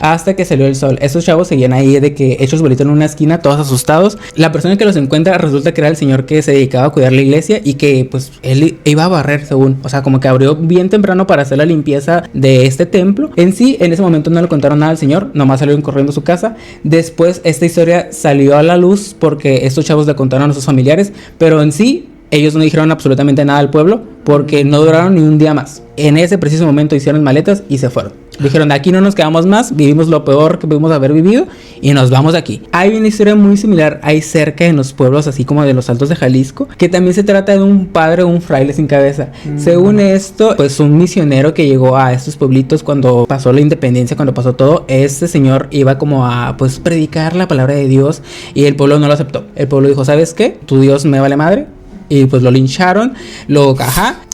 hasta que salió el sol. Estos chavos seguían ahí de que hechos bolitos en una esquina, todos asustados. La persona que los encuentra resulta que era el señor que se dedicaba a cuidar la iglesia y que pues él iba a barrer según, o sea, como que abrió bien temprano para hacer la limpieza de este templo. En sí, en ese momento no le contaron nada al señor, nomás salieron corriendo a su casa. Después esta historia salió a la luz porque estos chavos le contaron a sus familiares, pero en sí ellos no dijeron absolutamente nada al pueblo porque no duraron ni un día más. En ese preciso momento hicieron maletas y se fueron. Dijeron, de aquí no nos quedamos más, vivimos lo peor que pudimos haber vivido y nos vamos de aquí. Hay una historia muy similar ahí cerca en los pueblos así como de los Altos de Jalisco, que también se trata de un padre o un fraile sin cabeza. Según esto, pues un misionero que llegó a estos pueblitos cuando pasó la independencia, cuando pasó todo, este señor iba como a pues predicar la palabra de Dios y el pueblo no lo aceptó. El pueblo dijo, ¿sabes qué? Tu Dios me vale madre. Y pues lo lincharon,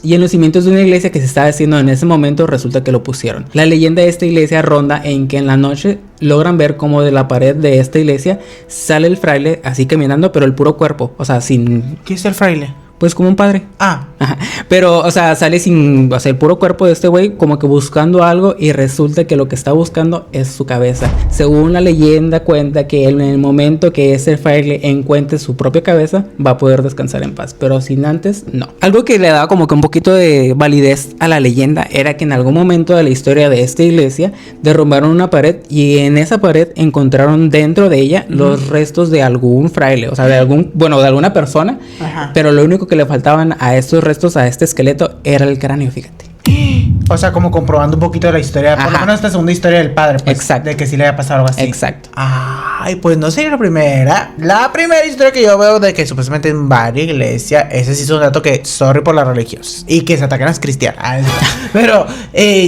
y en los cimientos de una iglesia que se estaba haciendo en ese momento resulta que lo pusieron. La leyenda de esta iglesia ronda en que en la noche logran ver como de la pared de esta iglesia sale el fraile así caminando, pero el puro cuerpo, o sea, sin... ¿Qué es el fraile? Pues como un padre. Ah. Ajá. Pero, o sea, sale sin... O sea, el puro cuerpo de este güey como que buscando algo y resulta que lo que está buscando es su cabeza. Según la leyenda cuenta que en el momento que ese fraile encuentre su propia cabeza va a poder descansar en paz. Pero sin antes, no. Algo que le daba como que un poquito de validez a la leyenda era que en algún momento de la historia de esta iglesia derrumbaron una pared y en esa pared encontraron dentro de ella los restos de algún fraile. O sea, de alguna persona. Ajá. Pero lo único que le faltaban a estos restos, a este esqueleto, era el cráneo, fíjate. O sea, como comprobando un poquito de la historia, por lo menos esta segunda historia del padre, pues. Exacto. De que sí le había pasado algo así. Exacto. Ay, pues no sería la primera. La primera historia que yo veo de que supuestamente en varias iglesias, ese sí es un dato que, sorry por las religiosas, y que se atacan a las cristianas. Pero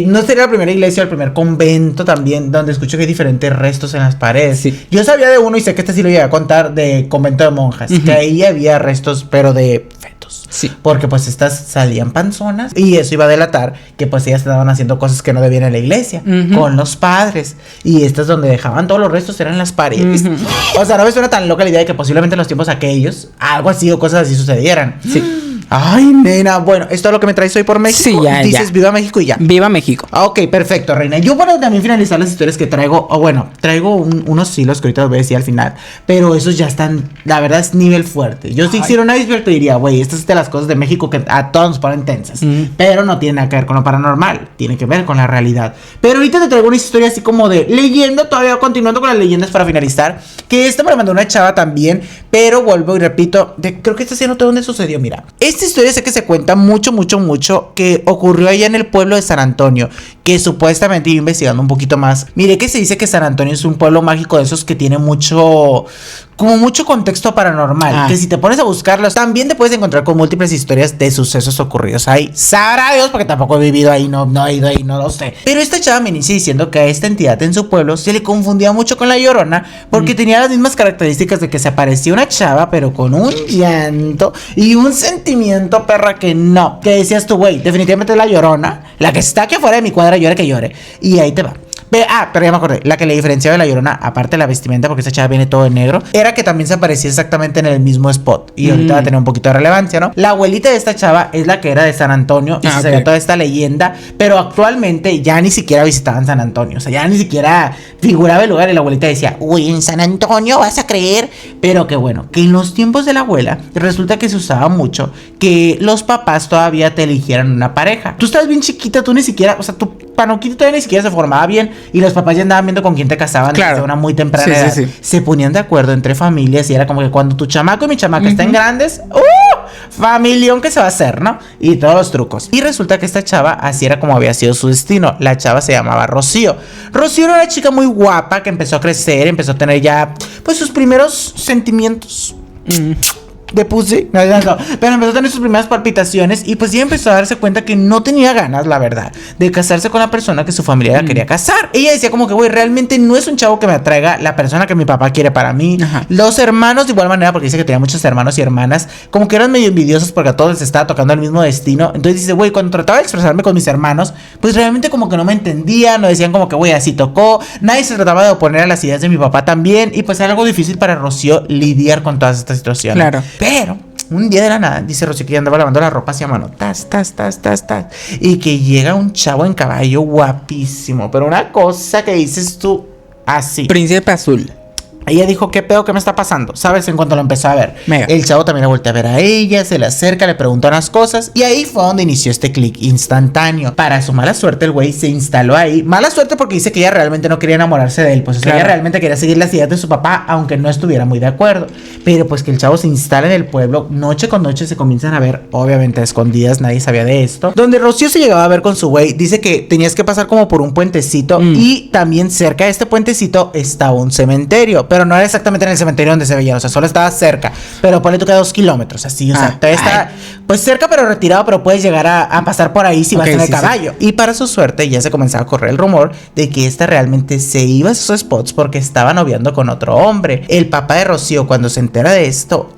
no sería la primera iglesia o el primer convento también, donde escucho que hay diferentes restos en las paredes. Sí. Yo sabía de uno, y sé que este sí lo llegué a contar, de convento de monjas, que ahí había restos, pero de fetos. Sí. Porque pues estas salían panzonas y eso iba a delatar que pues ellas estaban haciendo cosas que no debían en la iglesia con los padres, y estas donde dejaban todos los restos eran las paredes. O sea, no me suena tan loca la idea de que posiblemente en los tiempos aquellos algo así o cosas así sucedieran. Sí. Ay, nena, bueno, esto es lo que me traes hoy por México. Sí, ya, dices ya. viva México y ya. Viva México. Ok, perfecto, reina. Yo para también finalizar las historias que traigo, o bueno, traigo unos hilos que ahorita los voy a decir al final, pero esos ya están, la verdad es nivel fuerte. Yo si hiciera un iceberg te diría, güey, estas es de las cosas de México que a todos nos ponen tensas, pero no tiene nada que ver con lo paranormal, tiene que ver con la realidad. Pero ahorita te traigo una historia así como de leyenda, todavía continuando con las leyendas para finalizar, que esta me la mandó una chava también, pero vuelvo y repito, creo que esta sí no sé dónde sucedió, mira. Esta historia sé que se cuenta mucho, que ocurrió allá en el pueblo de San Antonio, que supuestamente, iba investigando un poquito más, mire que se dice que San Antonio es un pueblo mágico de esos que tiene mucho contexto paranormal, que si te pones a buscarlos, también te puedes encontrar con múltiples historias de sucesos ocurridos ahí. Sabrá Dios, porque tampoco he vivido ahí, no he ido ahí, no lo sé. Pero esta chava me inicia diciendo que a esta entidad en su pueblo se le confundía mucho con la Llorona, porque tenía las mismas características de que se aparecía una chava, pero con un llanto y un sentimiento, perra, que no. Que decías tú, güey, definitivamente es la Llorona, la que está aquí afuera de mi cuadra, llore que llore. Y ahí te va. Pero ya me acordé, la que le diferenciaba de la Llorona, aparte de la vestimenta, porque esa chava viene todo de negro, era que también se aparecía exactamente en el mismo spot. Y ahorita va a tener un poquito de relevancia, ¿no? La abuelita de esta chava es la que era de San Antonio, y se sabía toda esta leyenda, pero actualmente ya ni siquiera visitaban San Antonio, o sea, ya ni siquiera figuraba el lugar, y la abuelita decía, uy, en San Antonio vas a creer. Pero que bueno, que en los tiempos de la abuela resulta que se usaba mucho que los papás todavía te eligieran una pareja. Tú estabas bien chiquita, tú ni siquiera, o sea, tu panoquito todavía ni siquiera se formaba bien, y los papás ya andaban viendo con quién te casaban desde una muy temprana edad. Se ponían de acuerdo entre familias, y era como que cuando tu chamaco y mi chamaca están grandes, familión que se va a hacer, ¿no? Y todos los trucos. Y resulta que esta chava así era como había sido su destino. La chava se llamaba Rocío. Rocío era una chica muy guapa que empezó a crecer, empezó a tener ya pues sus primeros sentimientos de pussy, no, pero empezó a tener sus primeras palpitaciones, y pues ya empezó a darse cuenta que no tenía ganas, la verdad, de casarse con la persona que su familia la quería casar. Ella decía como que, güey, realmente no es un chavo que me atraiga la persona que mi papá quiere para mí. Los hermanos de igual manera, porque dice que tenía muchos hermanos y hermanas, como que eran medio envidiosos porque a todos les estaba tocando el mismo destino. Entonces dice, güey, cuando trataba de expresarme con mis hermanos, pues realmente como que no me entendían, no decían como que, güey, así tocó. Nadie se trataba de oponer a las ideas de mi papá también, y pues era algo difícil para Rocío lidiar con todas estas situaciones. Claro. Pero un día de la nada, dice Rocío que ya andaba lavando la ropa hacia mano, y que llega un chavo en caballo guapísimo, pero una cosa que dices tú así. Príncipe azul. Ella dijo, ¿qué pedo? ¿Qué me está pasando? ¿Sabes? En cuanto lo empezó a ver, el chavo también la voltea a ver a ella, se le acerca, le pregunta unas cosas, y ahí fue donde inició este clic instantáneo. Para su mala suerte, el güey se instaló ahí. Mala suerte porque dice que ella realmente no quería enamorarse de él, pues o sea, ella realmente quería seguir las ideas de su papá, aunque no estuviera muy de acuerdo. Pero pues que el chavo se instala en el pueblo, noche con noche se comienzan a ver, obviamente a escondidas, nadie sabía de esto, donde Rocío se llegaba a ver con su güey. Dice que tenías que pasar como por un puentecito, y también cerca de este puentecito estaba un cementerio, pero no era exactamente en el cementerio donde se veía, o sea, solo estaba cerca, pero ponle tú que a 2 kilómetros, así, o sea, todavía está pues cerca pero retirado, pero puedes llegar a pasar por ahí si vas en el caballo. Y para su suerte ya se comenzaba a correr el rumor de que esta realmente se iba a esos spots porque estaba noviando con otro hombre. El papá de Rocío, cuando se entera de esto,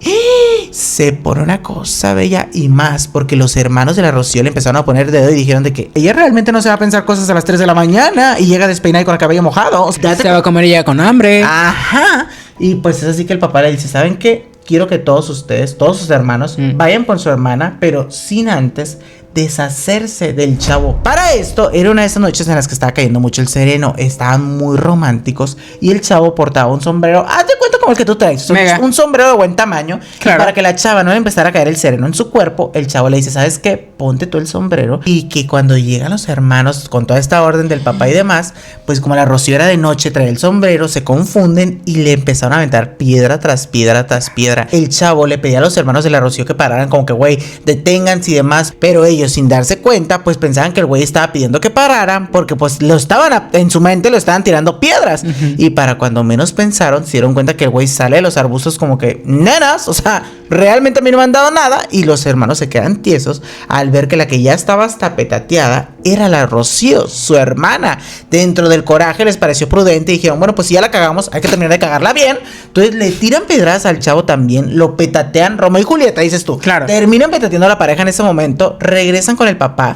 se pone una cosa bella y más, porque los hermanos de la Rocío le empezaron a poner dedo y dijeron de que ella realmente no se va a pensar cosas a las 3 de la mañana y llega despeinada y con el cabello mojado, o sea, se va a comer ella con hambre. Ajá. Y pues es así que el papá le dice, ¿saben qué? Quiero que todos ustedes, todos sus hermanos, vayan por su hermana, pero sin antes deshacerse del chavo. Para esto, era una de esas noches en las que estaba cayendo mucho el sereno. Estaban muy románticos y el chavo portaba un sombrero, haz de cuenta como el que tú traes, un sombrero de buen tamaño. Claro. Y para que la chava no le empezara a caer el sereno en su cuerpo, el chavo le dice, ¿sabes qué? Ponte tú el sombrero. Y que cuando llegan los hermanos con toda esta orden del papá y demás, pues como la Rocío era de noche, trae el sombrero, se confunden y le empezaron a aventar piedra tras piedra tras piedra. El chavo le pedía a los hermanos de la Rocío que pararan, como que, güey, deténganse y demás, pero ellos ellos, sin darse cuenta, pues pensaban que el güey estaba pidiendo que pararan porque pues en su mente lo estaban tirando piedras. Y para cuando menos pensaron, se dieron cuenta que el güey sale de los arbustos como que, nenas, o sea, realmente a mí no me han dado nada. Y los hermanos se quedan tiesos al ver que la que ya estaba hasta petateada era la Rocío, su hermana. Dentro del coraje les pareció prudente y dijeron, bueno, pues si ya la cagamos, hay que terminar de cagarla bien. Entonces le tiran pedradas al chavo también, lo petatean, Romeo y Julieta, dices tú. Claro. Terminan petateando a la pareja en ese momento, regresan con el papá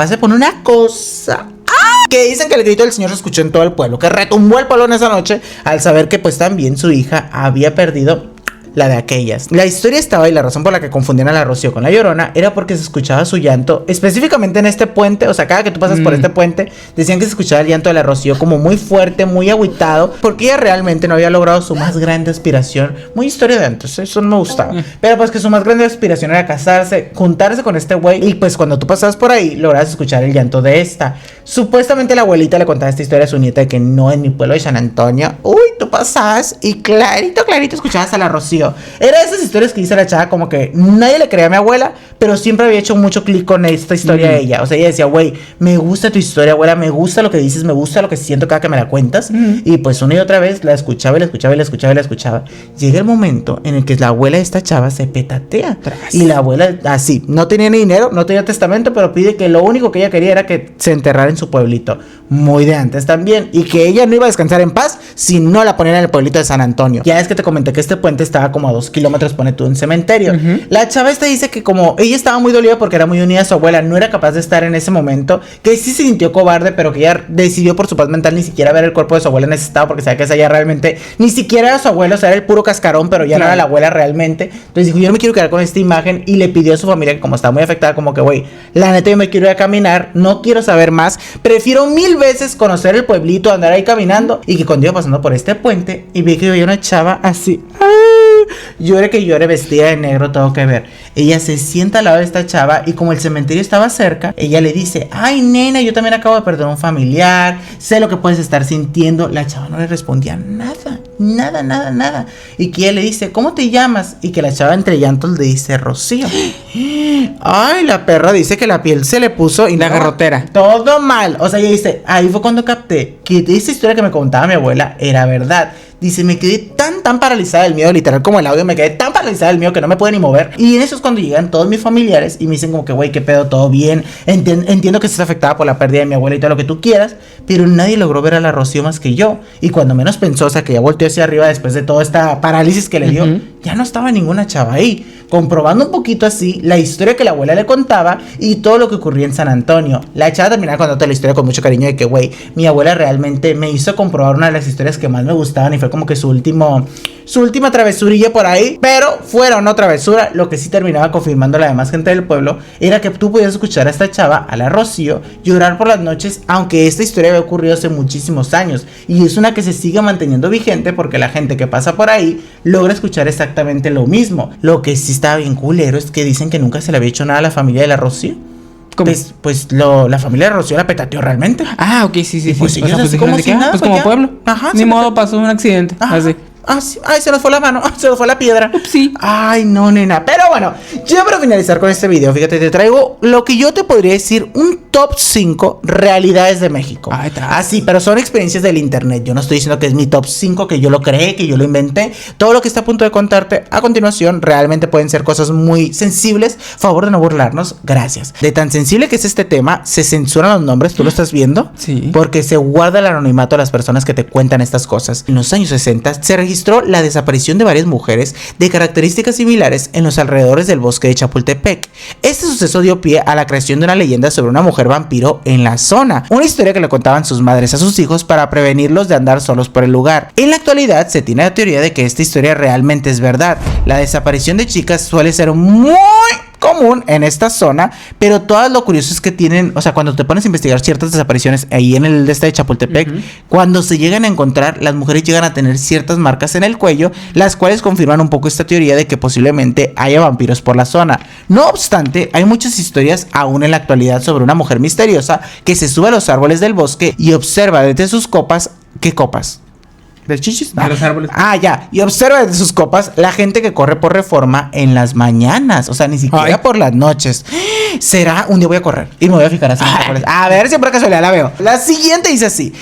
se pone una cosa... que dicen que el grito del señor se escuchó en todo el pueblo, que retumbó el pueblo en esa noche al saber que pues también su hija había perdido la de aquellas. La historia estaba, y la razón por la que confundían a la Rocío con la Llorona era porque se escuchaba su llanto, específicamente en este puente. O sea, cada que tú pasas por este puente, decían que se escuchaba el llanto de la Rocío como muy fuerte, muy agüitado, porque ella realmente no había logrado su más grande aspiración. Muy historia de antes, eso no me gustaba. Pero pues que su más grande aspiración era casarse, juntarse con este güey, y pues cuando tú pasabas por ahí, lograbas escuchar el llanto de esta. Supuestamente la abuelita le contaba esta historia a su nieta de que no, en mi pueblo de San Antonio, uy, tú pasabas y clarito escuchabas a la Rocío. Era de esas historias que dice la chava como que nadie le creía a mi abuela, pero siempre había hecho mucho clic con esta historia de ella. O sea, ella decía, güey, me gusta tu historia, abuela, me gusta lo que dices, me gusta lo que siento cada que me la cuentas. Y pues una y otra vez la escuchaba y la escuchaba y la escuchaba y la escuchaba. Llega el momento en el que la abuela de esta chava se petatea. Y la abuela así, no tenía ni dinero, no tenía testamento, pero pide que lo único que ella quería era que se enterrara en su pueblito. Muy de antes también. Y que ella no iba a descansar en paz si no la ponían en el pueblito de San Antonio. Ya es que te comenté que este puente estaba como a 2 kilómetros, pone tú, un cementerio. La chava esta dice que como ella estaba muy dolida porque era muy unida a su abuela, no era capaz de estar en ese momento, que sí se sintió cobarde, pero que ella decidió por su paz mental ni siquiera ver el cuerpo de su abuela en ese estado, porque sabía que esa ya realmente ni siquiera era su abuela, o sea, era el puro cascarón, pero ya no era la abuela realmente. Entonces dijo, yo no me quiero quedar con esta imagen, y le pidió a su familia que como estaba muy afectada, como que, güey, la neta yo me quiero ir a caminar, no quiero saber más, prefiero 1000 veces conocer el pueblito, andar ahí caminando. Y que cuando iba pasando por este puente y vi que había una chava así, llore que llore, vestida de negro, todo que ver. Ella se sienta al lado de esta chava y como el cementerio estaba cerca, ella le dice, ay nena, yo también acabo de perder un familiar, sé lo que puedes estar sintiendo. La chava no le respondía nada. Y que ella le dice, ¿cómo te llamas? Y que la chava entre llantos le dice, Rocío. Ay, la perra dice que la piel se le puso y la garrotera. Todo mal. O sea, ella dice, ahí fue cuando capté que esa historia que me contaba mi abuela era verdad. Dice, me quedé tan paralizada del miedo, literal como el audio, me quedé tan paralizada del miedo que no me pude ni mover. Y en eso es cuando llegan todos mis familiares y me dicen como que, güey, qué pedo, todo bien. Entiendo que estás afectada por la pérdida de mi abuela y todo lo que tú quieras, pero nadie logró ver a la Rocío más que yo. Y cuando menos pensó, o sea, que ya volteó hacia arriba después de toda esta parálisis que le dio, ya no estaba ninguna chava ahí. Comprobando un poquito así la historia que la abuela le contaba y todo lo que ocurría en San Antonio. La chava terminaba contando la historia con mucho cariño de que, güey, mi abuela realmente me hizo comprobar una de las historias que más me gustaban y fue como que su última travesurilla por ahí. Pero fuera una travesura, lo que sí terminaba confirmando a la demás gente del pueblo era que tú podías escuchar a esta chava, a la Rocío, llorar por las noches, aunque esta historia había ocurrido hace muchísimos años. Y es una que se sigue manteniendo vigente porque la gente que pasa por ahí logra escuchar exactamente lo mismo. Lo que sí estaba bien culero es que dicen que nunca se le había hecho nada a la familia de la Rocío. Pues la familia de Rocío la petateó realmente. Ah, ok, sí. Pues ellos pues como si nada, pues pues como ya. pueblo. Ajá, Ni modo, pasó un accidente. Así. Ay, se nos fue la mano, se nos fue la piedra. Sí. Ay, no, nena. Pero bueno, ya para finalizar con este video, fíjate, te traigo lo que yo te podría decir un top 5 realidades de México. Así, pero son experiencias del internet. Yo no estoy diciendo que es mi top 5, que yo lo creé, que yo lo inventé. Todo lo que está a punto de contarte a continuación realmente pueden ser cosas muy sensibles. Favor de no burlarnos, gracias. De tan sensible que es este tema, se censuran los nombres, ¿tú lo estás viendo? Sí. Porque se guarda el anonimato a las personas que te cuentan estas cosas. En los años 60 se registró la desaparición de varias mujeres de características similares en los alrededores del bosque de Chapultepec. Este suceso dio pie a la creación de una leyenda sobre una mujer vampiro en la zona, una historia que le contaban sus madres a sus hijos para prevenirlos de andar solos por el lugar. En la actualidad se tiene la teoría de que esta historia realmente es verdad. La desaparición de chicas suele ser muy común en esta zona, pero todo lo curioso es que tienen, o sea, cuando te pones a investigar ciertas desapariciones ahí en el de Chapultepec, cuando se llegan a encontrar, las mujeres llegan a tener ciertas marcas en el cuello, las cuales confirman un poco esta teoría de que posiblemente haya vampiros por la zona. No obstante, hay muchas historias aún en la actualidad sobre una mujer misteriosa que se sube a los árboles del bosque y observa desde sus copas. ¿Qué copas? ¿De chichis? De los árboles. Ah, ya. Y observa desde sus copas la gente que corre por Reforma en las mañanas. O sea, ni siquiera por las noches. ¿Será? Un día voy a correr y me voy a fijar así. A ver si por casualidad la veo. La siguiente dice así.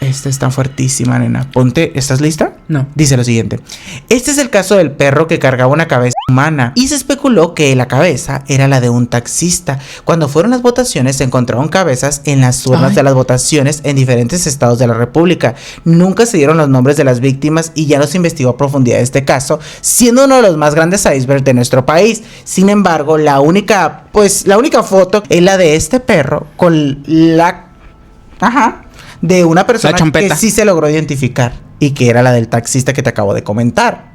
Esta está fuertísima, nena. Ponte, ¿estás lista? No. Dice lo siguiente. Este es el caso del perro que cargaba una cabeza humana y se especuló que la cabeza era la de un taxista. Cuando fueron las votaciones se encontraron cabezas en las urnas de las votaciones en diferentes estados de la República. Nunca se dieron los nombres de las víctimas y ya no se investigó a profundidad este caso, siendo uno de los más grandes icebergs de nuestro país. Sin embargo, la única foto es la de este perro con de una persona que sí se logró identificar y que era la del taxista que te acabo de comentar.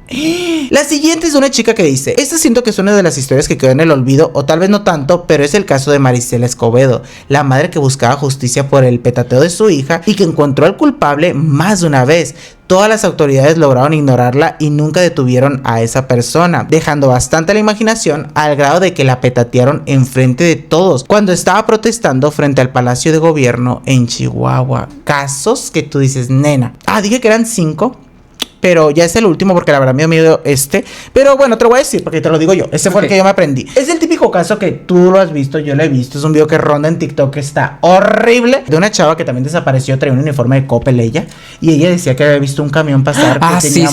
La siguiente es una chica que dice: esta siento que es una de las historias que quedó en el olvido, o tal vez no tanto, pero es el caso de Marisela Escobedo, la madre que buscaba justicia por el petateo de su hija y que encontró al culpable más de una vez. Todas las autoridades lograron ignorarla y nunca detuvieron a esa persona, dejando bastante a la imaginación al grado de que la petatearon enfrente de todos cuando estaba protestando frente al Palacio de Gobierno en Chihuahua. Casos que tú dices, nena. Dije que eran 5. Pero ya es el último porque la verdad me dio miedo Pero bueno, te lo voy a decir porque te lo digo yo. Fue el que yo me aprendí. Es el típico caso que tú lo has visto, yo lo he visto. Es un video que ronda en TikTok que está horrible. De una chava que también desapareció, traía un uniforme de Coppel ella. Y ella decía que había visto un camión pasar que tenía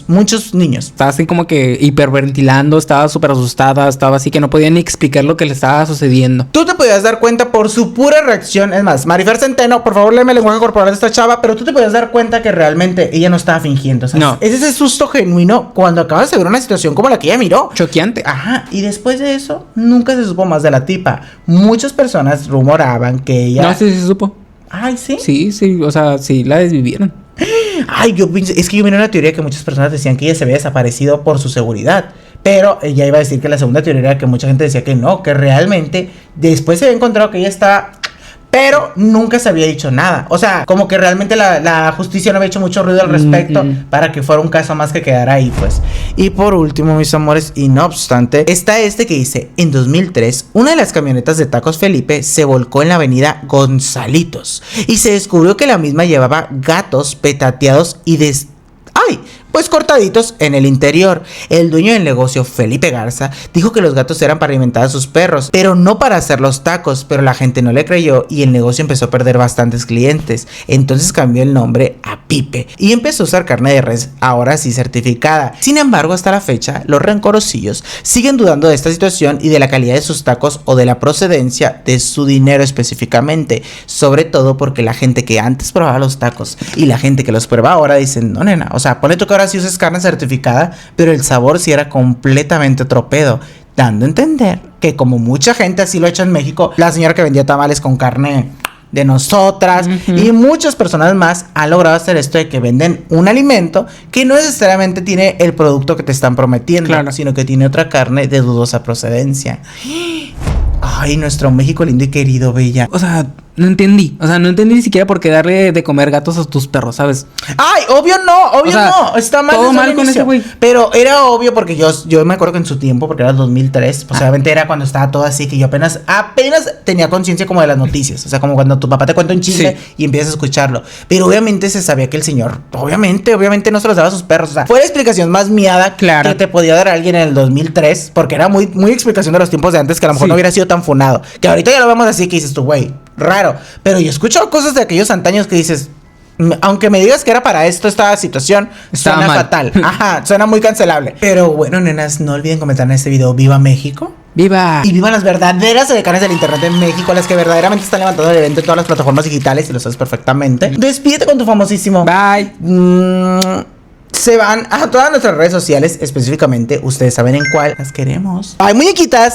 muchos niños. Estaba así como que hiperventilando, estaba súper asustada, estaba así que no podía ni explicar lo que le estaba sucediendo. Tú te podías dar cuenta por su pura reacción. Es más, Marifer Centeno, por favor léeme el lenguaje corporal de esta chava. Pero tú te podías dar cuenta que realmente ella no estaba fingiendo. O sea, no. Es ese susto genuino cuando acabas de ver una situación como la que ella miró. Choqueante. Y después de eso, nunca se supo más de la tipa. Muchas personas rumoraban que ella... No, sí se supo. ¿Sí? Sí, o sea, sí la desvivieron. Yo miré una teoría que muchas personas decían que ella se había desaparecido por su seguridad. Pero ella iba a decir que la segunda teoría era que mucha gente decía que no, que realmente después se había encontrado que ella estaba... Pero nunca se había dicho nada. O sea, como que realmente la justicia no había hecho mucho ruido al respecto para que fuera un caso más que quedara ahí, pues. Y por último, mis amores, y no obstante, está este que dice: en 2003, una de las camionetas de Tacos Felipe se volcó en la avenida Gonzalitos y se descubrió que la misma llevaba gatos petateados y pues cortaditos en el interior. El dueño del negocio, Felipe Garza, dijo que los gatos eran para alimentar a sus perros, pero no para hacer los tacos. Pero la gente no le creyó y el negocio empezó a perder bastantes clientes. Entonces cambió el nombre a Pipe y empezó a usar carne de res, ahora sí certificada. Sin embargo, hasta la fecha, los rencorosillos siguen dudando de esta situación y de la calidad de sus tacos o de la procedencia de su dinero específicamente. Sobre todo porque la gente que antes probaba los tacos y la gente que los prueba ahora dicen: no, nena, o sea, ponle tú que ahora sí usas carne certificada, pero el sabor sí era completamente otro pedo, dando a entender que como mucha gente así lo ha hecho en México, la señora que vendía tamales con carne de nosotras y muchas personas más han logrado hacer esto de que venden un alimento que no necesariamente tiene el producto que te están prometiendo, sino que tiene otra carne de dudosa procedencia. Nuestro México lindo y querido, bella. O sea, no entendí ni siquiera por qué darle de comer gatos a tus perros, ¿sabes? Obvio no, está mal. Todo mal con ese güey. Pero era obvio porque yo me acuerdo que en su tiempo, porque era el 2003, pues obviamente era cuando estaba todo así, que yo apenas tenía conciencia como de las noticias. O sea, como cuando tu papá te cuenta un chisme y empiezas a escucharlo. Pero obviamente se sabía que el señor, obviamente no se los daba a sus perros. O sea, fue la explicación más miada que te podía dar alguien en el 2003, porque era muy, muy explicación de los tiempos de antes, que a lo mejor no hubiera sido tan funado. Que ahorita ya lo vemos así, que dices tú, güey, raro. Pero yo he escuchado cosas de aquellos antaños que dices, aunque me digas que era para esta situación, suena fatal. Suena muy cancelable. Pero bueno, nenas, no olviden comentar en este video: ¡viva México! ¡Viva! Y viva las verdaderas decanes del internet en México, las que verdaderamente están levantando el evento en todas las plataformas digitales, y lo sabes perfectamente. Despídete con tu famosísimo bye. Se van a todas nuestras redes sociales, específicamente, ustedes saben en cuál las queremos. ¡Ay, muñequitas!